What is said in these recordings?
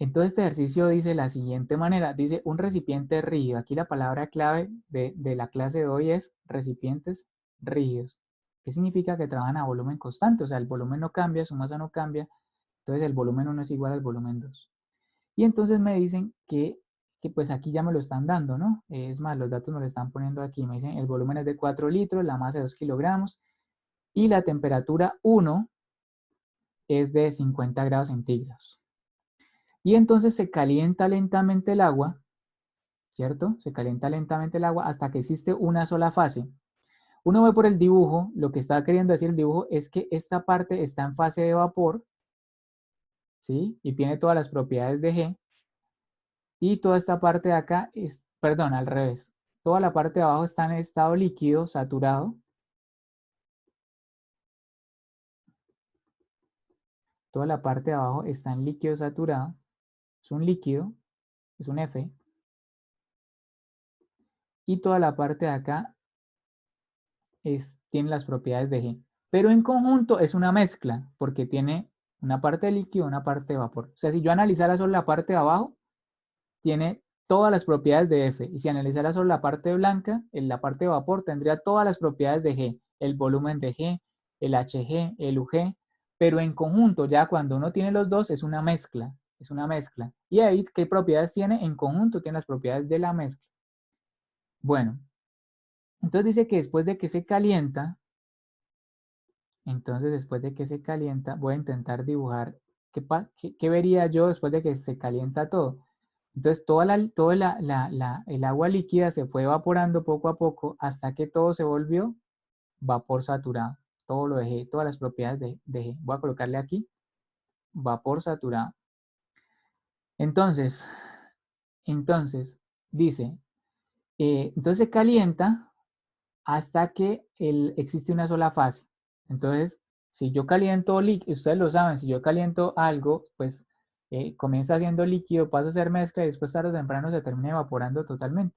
Entonces este ejercicio dice de la siguiente manera, dice un recipiente rígido. Aquí la palabra clave de la clase de hoy es recipientes rígidos. ¿Qué significa? Que trabajan a volumen constante, o sea, el volumen no cambia, su masa no cambia, entonces el volumen 1 es igual al volumen 2. Y entonces me dicen que pues aquí ya me lo están dando, ¿no? Es más, los datos me lo están poniendo aquí, me dicen el volumen es de 4 litros, la masa de 2 kilogramos y la temperatura 1 es de 50 grados centígrados. Y entonces se calienta lentamente el agua, ¿cierto? Se calienta lentamente el agua hasta que existe una sola fase. Uno ve por el dibujo, lo que está queriendo decir el dibujo es que esta parte está en fase de vapor, ¿sí? Y tiene todas las propiedades de G. Y toda esta parte de acá es, perdón, al revés. Toda la parte de abajo está en estado líquido, saturado. Toda la parte de abajo está en líquido saturado. Es un líquido, es un F. Y toda la parte de acá tiene las propiedades de G. Pero en conjunto es una mezcla, porque tiene una parte de líquido y una parte de vapor. O sea, si yo analizara solo la parte de abajo, tiene todas las propiedades de F. Y si analizara solo la parte blanca, en la parte de vapor tendría todas las propiedades de G. El volumen de G, el HG, el UG. Pero en conjunto, ya cuando uno tiene los dos, es una mezcla. Es una mezcla. ¿Y ahí qué propiedades tiene? En conjunto tiene las propiedades de la mezcla. Bueno, entonces dice que después de que se calienta, entonces después de que se calienta, voy a intentar dibujar qué vería yo después de que se calienta todo. Entonces el agua líquida se fue evaporando poco a poco hasta que todo se volvió vapor saturado. Todo lo dejé, todas las propiedades dejé. Voy a colocarle aquí vapor saturado. Entonces, dice, entonces se calienta hasta que existe una sola fase. Entonces, si yo caliento líquido, ustedes lo saben, si yo caliento algo, pues comienza siendo líquido, pasa a ser mezcla y después tarde o temprano se termina evaporando totalmente.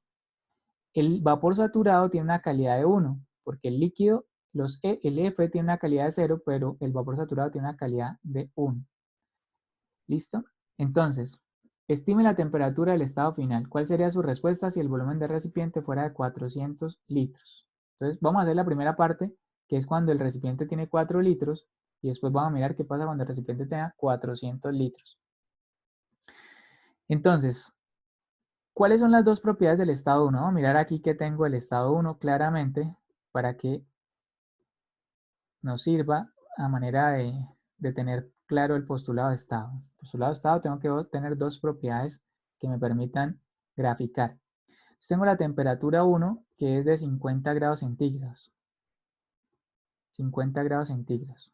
El vapor saturado tiene una calidad de 1, porque el líquido, el F tiene una calidad de 0, pero el vapor saturado tiene una calidad de 1. ¿Listo? Entonces, estime la temperatura del estado final. ¿Cuál sería su respuesta si el volumen del recipiente fuera de 400 litros? Entonces, vamos a hacer la primera parte, que es cuando el recipiente tiene 4 litros, y después vamos a mirar qué pasa cuando el recipiente tenga 400 litros. Entonces, ¿cuáles son las dos propiedades del estado 1? Vamos a mirar aquí que tengo el estado 1 claramente para que nos sirva a manera de tener claro el postulado de estado. El postulado de estado tengo que tener dos propiedades que me permitan graficar. Entonces tengo la temperatura 1 que es de 50 grados centígrados. 50 grados centígrados.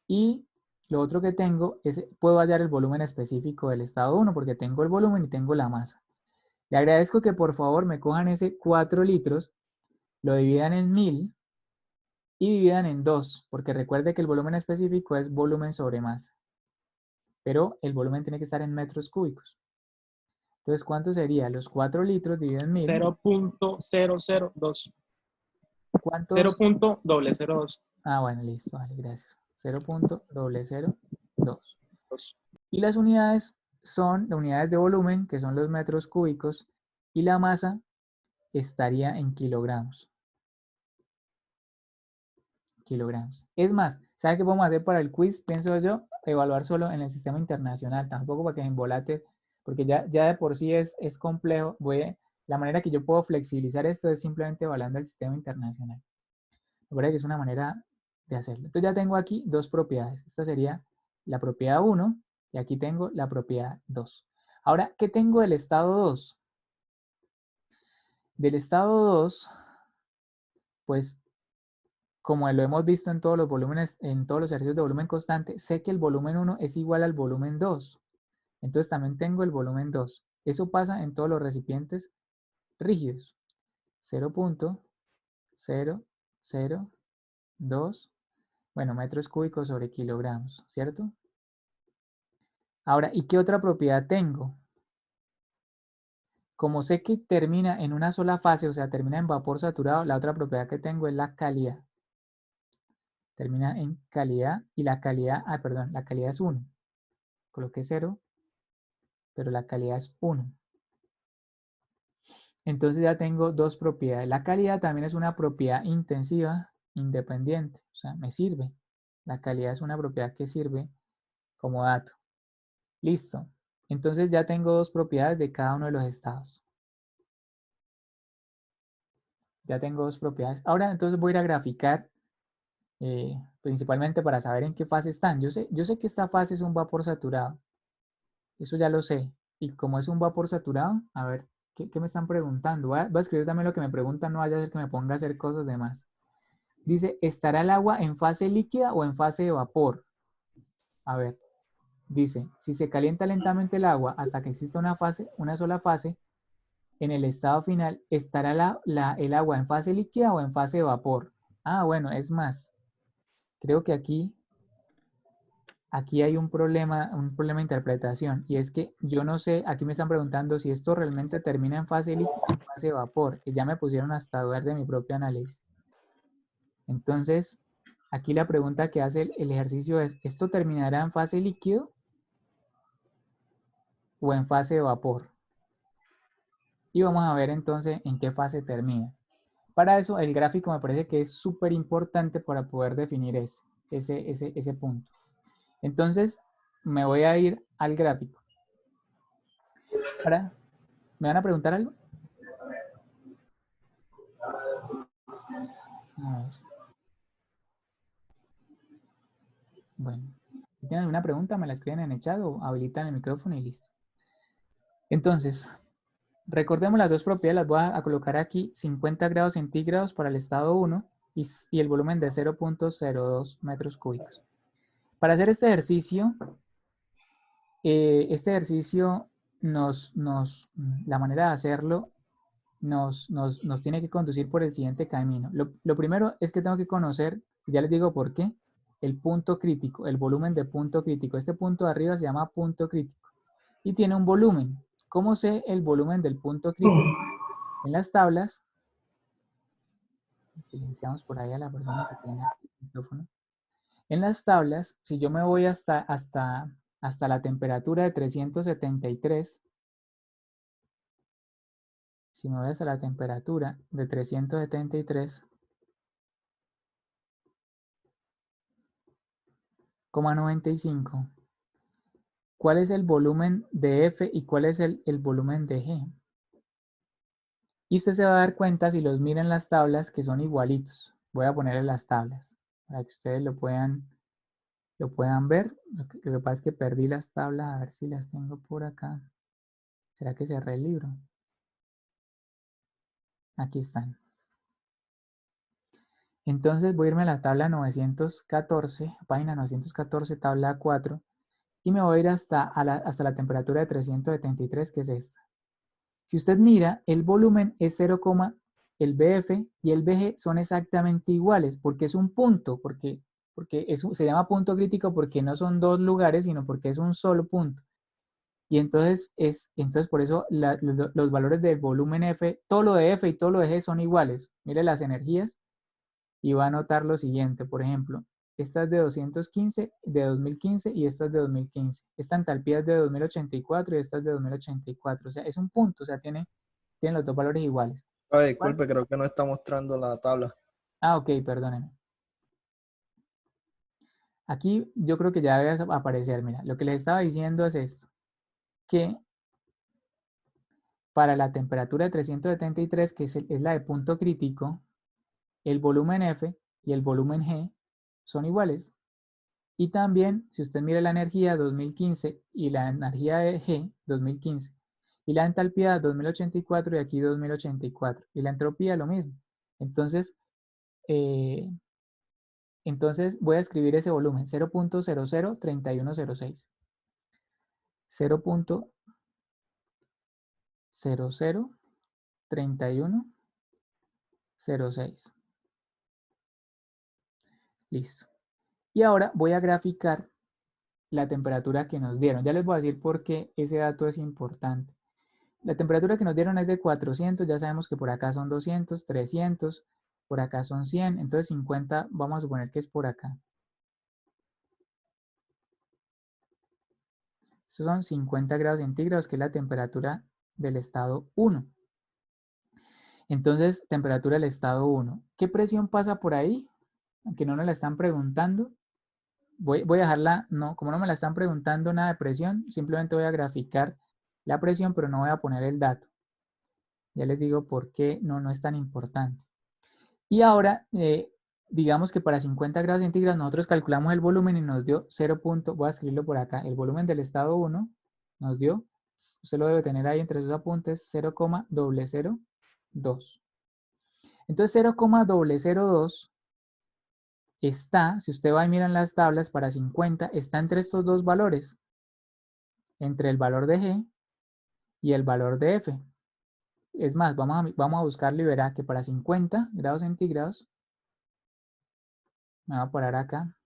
Y lo otro que tengo es, puedo hallar el volumen específico del estado 1 porque tengo el volumen y tengo la masa. Le agradezco que por favor me cojan ese 4 litros, lo dividan en 1000 y dividan en 2, porque recuerde que el volumen específico es volumen sobre masa, pero el volumen tiene que estar en metros cúbicos. Entonces, ¿cuánto sería? Los 4 litros dividido en 1000. 0.002. ¿Cuántos? 0.002. Ah, bueno, listo, vale, gracias. 0.002. Y las unidades son las unidades de volumen, que son los metros cúbicos, y la masa estaría en kilogramos. Kilogramos. Es más, ¿sabe qué podemos hacer para el quiz? Pienso yo, evaluar solo en el sistema internacional, tampoco para que se embolate, porque ya de por sí es complejo. La manera que yo puedo flexibilizar esto es simplemente evaluando el sistema internacional. Me parece que es una manera de hacerlo. Entonces ya tengo aquí dos propiedades. Esta sería la propiedad 1 y aquí tengo la propiedad 2. Ahora, ¿qué tengo del estado 2? Del estado 2, pues como lo hemos visto en todos los volúmenes, en todos los ejercicios de volumen constante, sé que el volumen 1 es igual al volumen 2. Entonces también tengo el volumen 2. Eso pasa en todos los recipientes rígidos. 0.002, bueno, metros cúbicos sobre kilogramos, ¿cierto? Ahora, ¿y qué otra propiedad tengo? Como sé que termina en una sola fase, o sea, termina en vapor saturado, la otra propiedad que tengo es la calidad. Termina en calidad y la calidad, perdón, la calidad es 1. Coloqué 0, pero la calidad es 1. Entonces ya tengo dos propiedades. La calidad también es una propiedad intensiva independiente, o sea, me sirve. La calidad es una propiedad que sirve como dato. Listo. Entonces ya tengo dos propiedades de cada uno de los estados. Ya tengo dos propiedades. Ahora entonces voy a ir a graficar principalmente para saber en qué fase están. Yo sé que esta fase es un vapor saturado. Eso ya lo sé. Y como es un vapor saturado, a ver, ¿qué me están preguntando? Voy a escribir también lo que me preguntan, no vaya a ser que me ponga a hacer cosas de más. Dice, ¿estará el agua en fase líquida o en fase de vapor? A ver, dice, si se calienta lentamente el agua hasta que exista una sola fase, en el estado final, ¿estará el agua en fase líquida o en fase de vapor? Ah, bueno, es más, creo que aquí hay un problema de interpretación, y es que yo no sé, aquí me están preguntando si esto realmente termina en fase líquida o en fase de vapor, y ya me pusieron hasta a dudar de mi propio análisis. Entonces, aquí la pregunta que hace el ejercicio es, ¿esto terminará en fase líquido o en fase de vapor? Y vamos a ver entonces en qué fase termina. Para eso, el gráfico me parece que es súper importante para poder definir ese punto. Entonces, me voy a ir al gráfico. ¿Me van a preguntar algo? A ver. Bueno, si tienen alguna pregunta, me la escriben en el chat o habilitan el micrófono y listo. Entonces, recordemos las dos propiedades, las voy a colocar aquí, 50 grados centígrados para el estado 1 y el volumen de 0.02 metros cúbicos. Para hacer este ejercicio la manera de hacerlo nos tiene que conducir por el siguiente camino. Lo primero es que tengo que conocer, ya les digo por qué, el punto crítico, el volumen de punto crítico. Este punto de arriba se llama punto crítico y tiene un volumen. ¿Cómo sé el volumen del punto crítico? En las tablas, silenciamos por ahí a la persona que tiene el micrófono. En las tablas, si yo me voy hasta la temperatura de 373, si me voy hasta la temperatura de 373,95, ¿cuál es el volumen de F y cuál es el volumen de G? Y usted se va a dar cuenta si los mira en las tablas que son igualitos. Voy a ponerle las tablas para que ustedes lo puedan ver. Lo que pasa es que perdí las tablas, a ver si las tengo por acá. ¿Será que cerré el libro? Aquí están. Entonces voy a irme a la tabla 914, página 914, tabla 4, y me voy a ir hasta la temperatura de 373, que es esta. Si usted mira, el volumen es 0, el BF y el BG son exactamente iguales, porque es un punto, porque se llama punto crítico porque no son dos lugares, sino porque es un solo punto. Y entonces por eso los valores del volumen F, todo lo de F y todo lo de G son iguales. Mire las energías y va a notar lo siguiente, por ejemplo, esta es de 215, de 2015 y esta es de 2015. Esta entalpía es de 2084 y esta es de 2084. O sea, es un punto, o sea, tienen los dos valores iguales. Disculpe, creo que no está mostrando la tabla. Ah, ok, perdónenme. Aquí yo creo que ya debe aparecer, mira, lo que les estaba diciendo es esto, que para la temperatura de 373, que es la de punto crítico, el volumen F y el volumen G son iguales. Y también, si usted mira la energía 2015 y la energía de G 2015, y la entalpía 2084 y aquí 2084, y la entropía lo mismo. Entonces voy a escribir ese volumen, 0.003106. 0.003106. Listo. Y ahora voy a graficar la temperatura que nos dieron. Ya les voy a decir por qué ese dato es importante. La temperatura que nos dieron es de 400, ya sabemos que por acá son 200, 300, por acá son 100, entonces 50 vamos a suponer que es por acá. Estos son 50 grados centígrados, que es la temperatura del estado 1. Entonces, temperatura del estado 1. ¿Qué presión pasa por ahí? Aunque no nos la están preguntando. Voy a dejarla, no, como no me la están preguntando nada de presión, simplemente voy a graficar la presión, pero no voy a poner el dato. Ya les digo por qué no es tan importante. Y ahora, digamos que para 50 grados centígrados nosotros calculamos el volumen y nos dio 0. Voy a escribirlo por acá. El volumen del estado 1 nos dio, usted lo debe tener ahí entre sus apuntes, 0,002. Entonces 0,002 está, si usted va y mira en las tablas para 50, está entre estos dos valores, entre el valor de G y el valor de F. Es más, vamos a buscarlo y verá que para 50 grados centígrados, me voy a parar acá,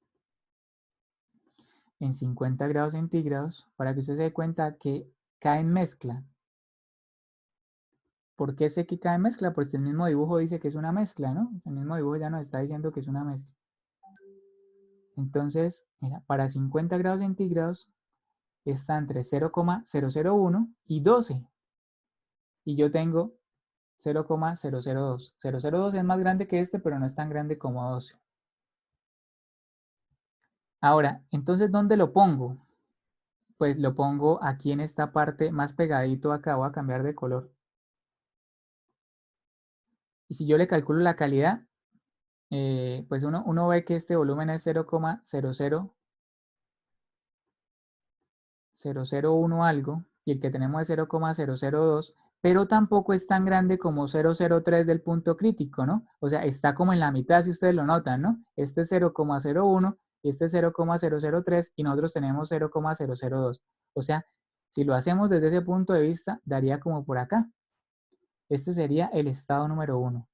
en 50 grados centígrados, para que usted se dé cuenta que cae en mezcla. ¿Por qué sé que cae en mezcla? Pues el mismo dibujo dice que es una mezcla, ¿no? El mismo dibujo ya nos está diciendo que es una mezcla. Entonces, mira, para 50 grados centígrados está entre 0,001 y 12. Y yo tengo 0,002. 0,002 es más grande que este, pero no es tan grande como 12. Ahora, entonces, ¿dónde lo pongo? Pues lo pongo aquí en esta parte más pegadito acá. Voy a cambiar de color. Y si yo le calculo la calidad, pues uno ve que este volumen es 0,001 algo, y el que tenemos es 0,002, pero tampoco es tan grande como 0,03 del punto crítico, ¿no? O sea, está como en la mitad, si ustedes lo notan, ¿no? Este es 0,01 y este es 0,003 y nosotros tenemos 0,002. O sea, si lo hacemos desde ese punto de vista, daría como por acá. Este sería el estado número 1.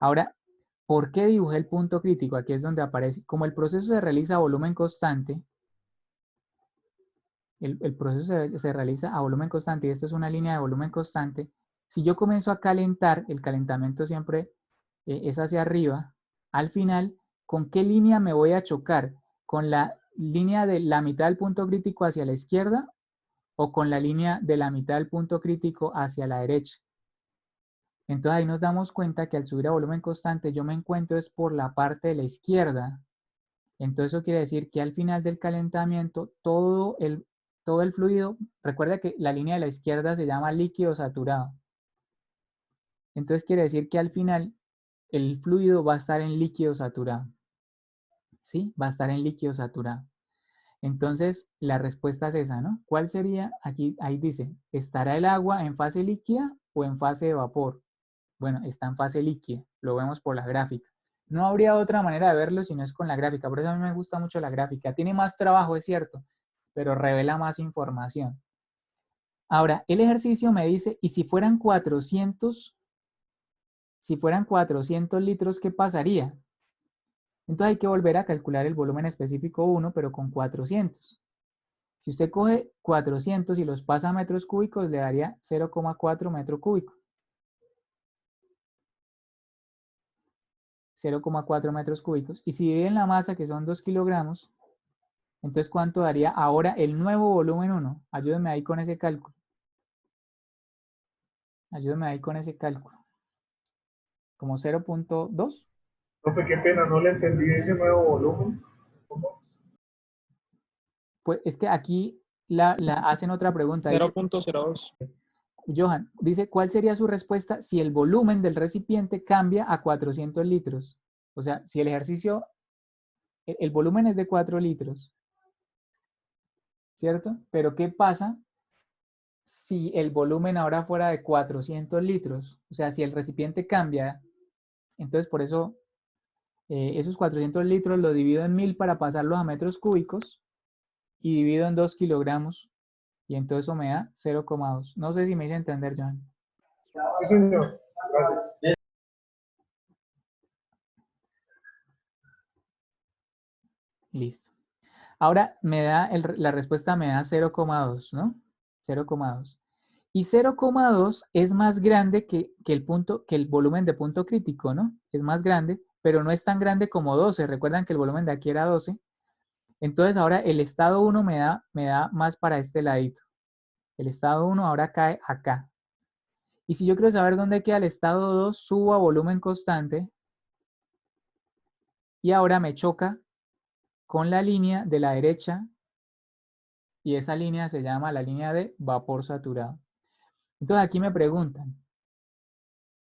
Ahora, ¿por qué dibujé el punto crítico? Aquí es donde aparece. Como el proceso se realiza a volumen constante, el proceso se realiza a volumen constante y esto es una línea de volumen constante. Si yo comienzo a calentar, el calentamiento siempre es hacia arriba, al final, ¿con qué línea me voy a chocar? ¿Con la línea de la mitad del punto crítico hacia la izquierda o con la línea de la mitad del punto crítico hacia la derecha? Entonces ahí nos damos cuenta que al subir a volumen constante yo me encuentro es por la parte de la izquierda. Entonces eso quiere decir que al final del calentamiento todo el fluido, recuerda que la línea de la izquierda se llama líquido saturado. Entonces quiere decir que al final el fluido va a estar en líquido saturado. ¿Sí? Va a estar en líquido saturado. Entonces la respuesta es esa, ¿no? ¿Cuál sería? Aquí, ahí dice, ¿estará el agua en fase líquida o en fase de vapor? Bueno, está en fase líquida, lo vemos por la gráfica. No habría otra manera de verlo si no es con la gráfica, por eso a mí me gusta mucho la gráfica. Tiene más trabajo, es cierto, pero revela más información. Ahora, el ejercicio me dice, ¿y si fueran 400 litros, qué pasaría? Entonces hay que volver a calcular el volumen específico 1, pero con 400. Si usted coge 400 y los pasa a metros cúbicos, le daría 0,4 metro cúbico. 0,4 metros cúbicos. Y si dividen la masa, que son 2 kilogramos, entonces ¿cuánto daría ahora el nuevo volumen 1? Ayúdenme ahí con ese cálculo. Ayúdenme ahí con ese cálculo. ¿Como 0,2? Profe, qué pena, no le entendí ese nuevo volumen. ¿Cómo? Pues es que aquí la hacen otra pregunta. 0.02. Johan, dice, ¿cuál sería su respuesta si el volumen del recipiente cambia a 400 litros? O sea, si el ejercicio, el volumen es de 4 litros, ¿cierto? Pero ¿qué pasa si el volumen ahora fuera de 400 litros? O sea, si el recipiente cambia, entonces por eso esos 400 litros lo divido en 1000 para pasarlos a metros cúbicos y divido en 2 kilogramos y entonces eso me da 0,2. No sé si me hice entender, Johan. Sí, señor. Gracias. Listo. Ahora me da la respuesta me da 0,2, ¿no? 0,2. Y 0,2 es más grande que el volumen de punto crítico, ¿no? Es más grande, pero no es tan grande como 12. Recuerdan que el volumen de aquí era 12. Entonces ahora el estado 1 me da más para este ladito. El estado 1 ahora cae acá. Y si yo quiero saber dónde queda el estado 2, subo a volumen constante y ahora me choca con la línea de la derecha y esa línea se llama la línea de vapor saturado. Entonces aquí me preguntan,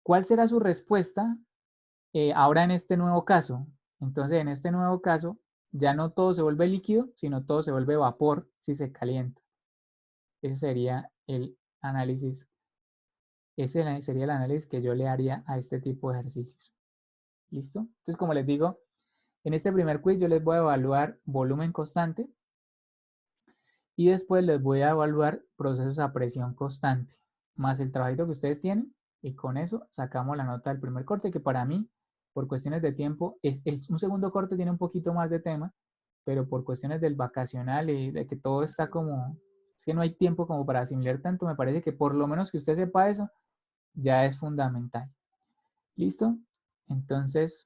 ¿cuál será su respuesta ahora en este nuevo caso? Entonces en este nuevo caso ya no todo se vuelve líquido, sino todo se vuelve vapor si se calienta. Ese sería el análisis. Ese sería el análisis que yo le haría a este tipo de ejercicios. ¿Listo? Entonces, como les digo, en este primer quiz yo les voy a evaluar volumen constante y después les voy a evaluar procesos a presión constante, más el trabajito que ustedes tienen, y con eso sacamos la nota del primer corte, que para mí, por cuestiones de tiempo, un segundo corte tiene un poquito más de tema, pero por cuestiones del vacacional y de que todo está como, es que no hay tiempo como para asimilar tanto, me parece que por lo menos que usted sepa eso, ya es fundamental. ¿Listo? Entonces,